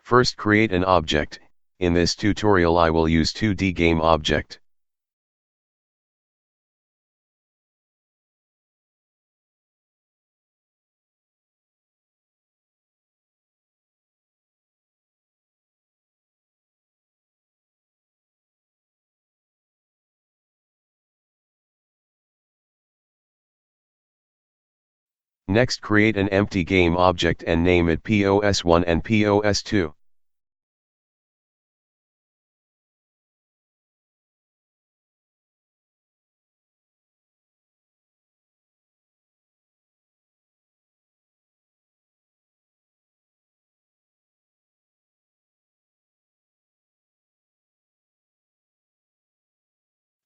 First create an object. In this tutorial I will use 2D game object. Next create an empty game object and name it POS1 and POS2.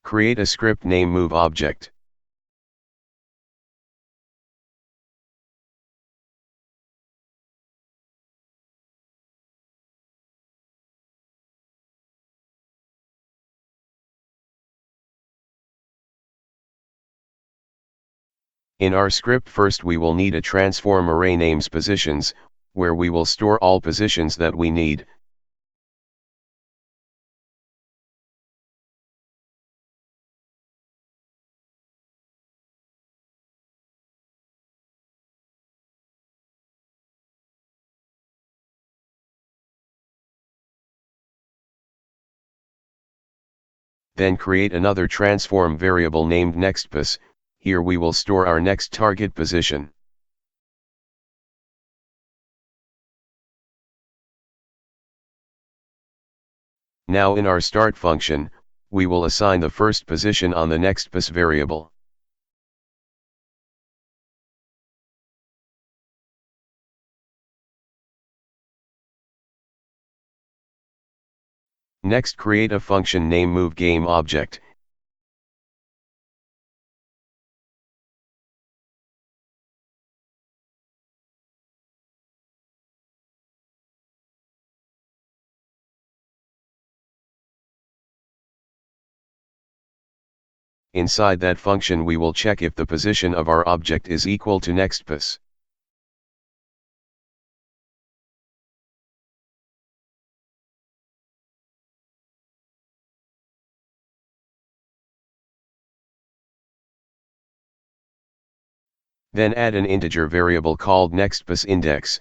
Create a script name move object. In our script first we will need a transform array names positions, where we will store all positions that we need. Then create another transform variable named nextPos. Here we will store our next target position. Now in our start function, we will assign the first position on the nextPos variable. Next create a function name move game object. Inside that function we will check if the position of our object is equal to nextPos. Then add an integer variable called nextPos index.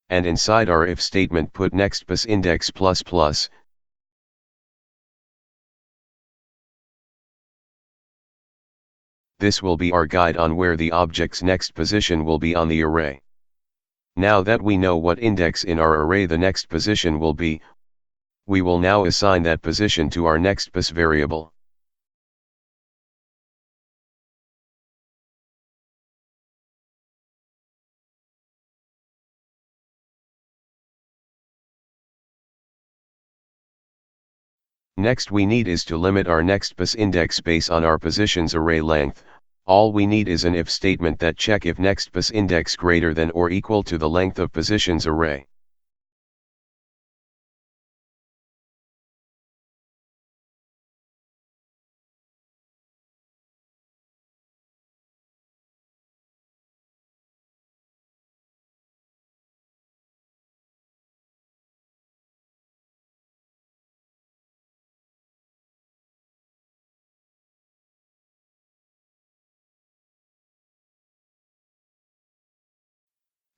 And inside our if statement put nextPos index plus plus. This will be our guide on where the object's next position will be on the array. Now that we know what index in our array the next position will be, we will now assign that position to our nextPos variable. Next we need is to limit our nextPos index based on our positions array length. All we need is an if statement that check if nextPos index greater than or equal to the length of positions array.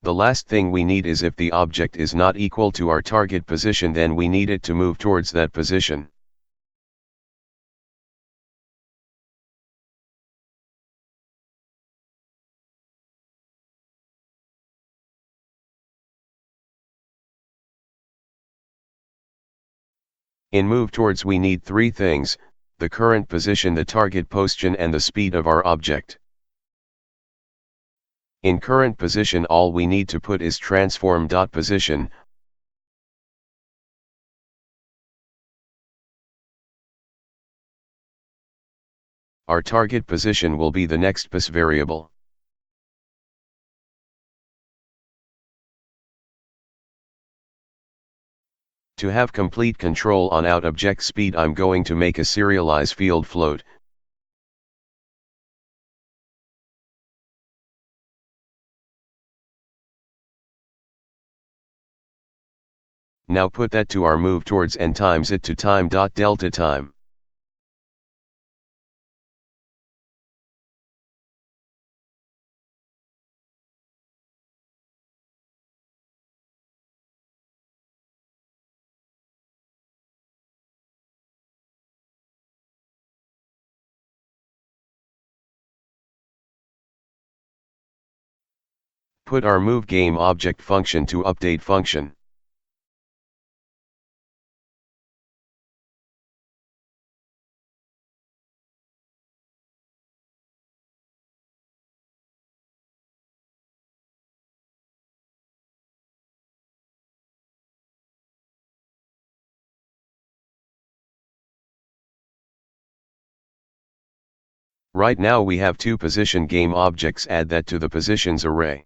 The last thing we need is if the object is not equal to our target position, then we need it to move towards that position. In move towards we need three things: the current position, the target position, and the speed of our object. In current position all we need to put is transform.position. Our target position will be the nextPos variable. To have complete control on out object speed, I'm going to make a serialize field float. Now put that to our move towards and times it to time.delta time. Put our move game object function to update function. Right now we have two position game objects, add that to the positions array.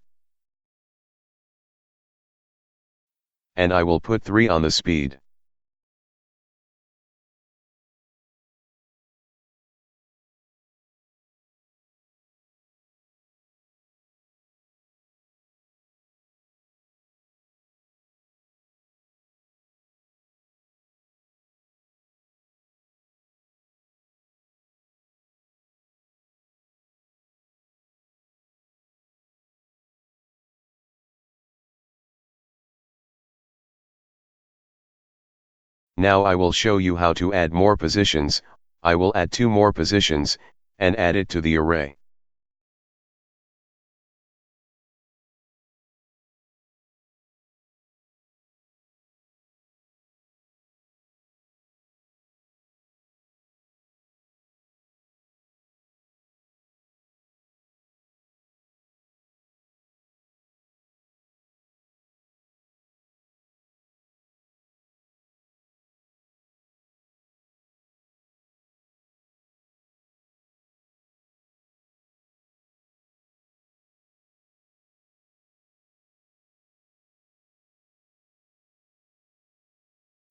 And I will put 3 on the speed. Now I will show you how to add more positions. I will add 2 more positions, and add it to the array.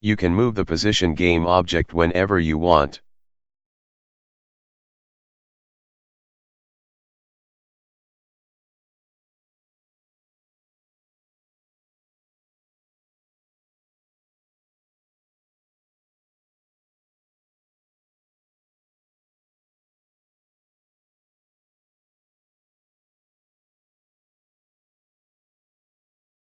You can move the position game object whenever you want.